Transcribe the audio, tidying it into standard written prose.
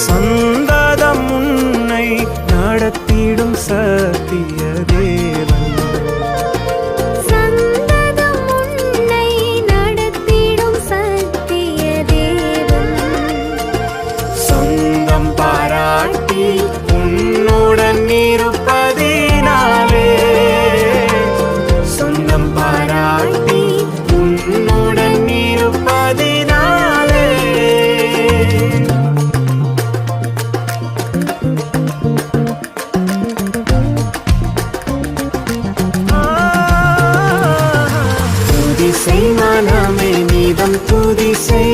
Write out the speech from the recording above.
சந்ததம் உன்னை நடத்திடும் சத்திய தேவன். சந்ததம் உன்னை நடத்திடும் சத்திய தேவன். சொந்தம் பாராட்டி உன்னுடன் இருப்பதினாலே, சொந்தம் பாராட்டி உன்னுடன் இருப்பதினாலே. துதிசை மனமே நீதம் துதிசை,